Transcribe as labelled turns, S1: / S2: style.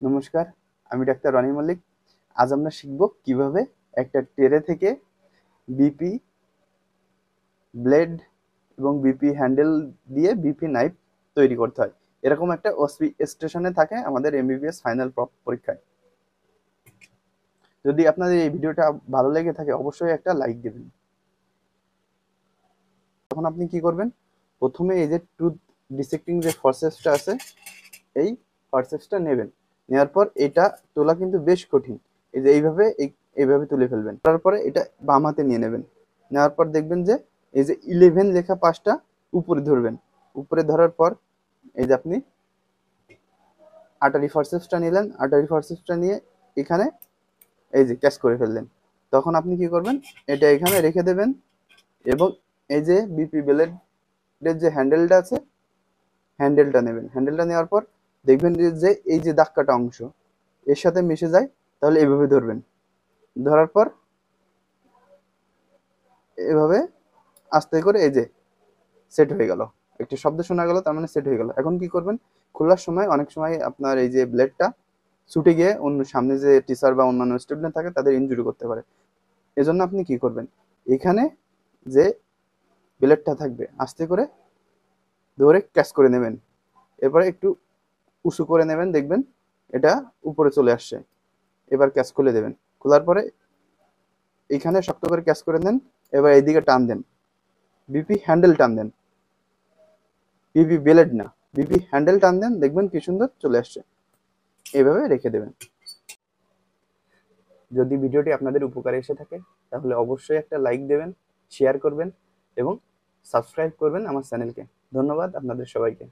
S1: নমস্কার, আমি ডাক্তার রনি মল্লিক। আজ আমরা শিখব কিভাবে একটা ট্রে থেকে বিপি ব্লেড এবং বিপি হ্যান্ডেল দিয়ে বিপি নাইফ তৈরি করতে হয়। এরকম একটা ওসপি স্টেশনে থাকে আমাদের এমবিবিএস ফাইনাল পরীক্ষায়। যদি আপনাদের এই ভিডিওটা ভালো লেগে থাকে অবশ্যই একটা লাইক দেবেন। তখন আপনি কি করবেন, প্রথমে এই যে টুথ ডিসেক্টিং যে ফরসেপসটা আছে, এই ফরসেপসটা নেবেন। নেওয়ার পর এটা তোলা কিন্তু বেশ কঠিন। এই যে এইভাবে তুলে ফেলবেন। তারপরে এটা বাম হাতে নিয়ে নেবেন। নেওয়ার পর দেখবেন যে এই যে 11 লেখা পাশটা উপরে ধরবেন। উপরে ধরার পর এই যে আপনি আটারি ফরসেপসটা নিলেন। আটারি ফরসেপসটা নিয়ে এখানে এই যে ক্যাচ করে ফেললেন। তখন আপনি কি করবেন, এটা এখানে রেখে দেবেন এবং এই যে বিপি ব্লেডের যে হ্যান্ডেলটা আছে, হ্যান্ডেলটা নেবেন। হ্যান্ডেলটা নেওয়ার পর দেখবেন যে এই যে দাগ কাটা অংশ এর সাথে মিশে যায়, তাহলে এভাবে ধরবেন। ধরার পর এভাবে আস্তে করে এই যে সেট হয়ে গেল, একটি শব্দ শোনা গেল, তার মানে সেট হয়ে গেল। এখন কি করবেন, খোলার সময় অনেক সময় আপনার এই যে ব্লেডটা ছুটে গিয়ে অন্য সামনে যে টিচার বা অন্যান্য স্টুডেন্ট থাকে তাদের ইনজুরি করতে পারে। এজন্য আপনি কি করবেন, এখানে যে ব্লেডটা থাকবে আস্তে করে ধরে ক্যাচ করে নেবেন। এরপরে একটু উঁচু করে নেবেন, দেখবেন এটা উপরে চলে আসছে। এবার ক্যাচ খুলে দেবেন। খোলার পরে এখানে শক্ত করে ক্যাচ করে নেন। এবার এইদিকে টান দেন, বিপি হ্যান্ডেল টান দেন, বিপি ব্লেড না, বিপি হ্যান্ডেল টান দেন, দেখবেন কি সুন্দর চলে আসছে। এইভাবে রেখে দেবেন। যদি ভিডিওটি আপনাদের উপকারে এসে থাকে তাহলে অবশ্যই একটা লাইক দেবেন, শেয়ার করবেন এবং সাবস্ক্রাইব করবেন আমার চ্যানেলকে। ধন্যবাদ আপনাদের সবাইকে।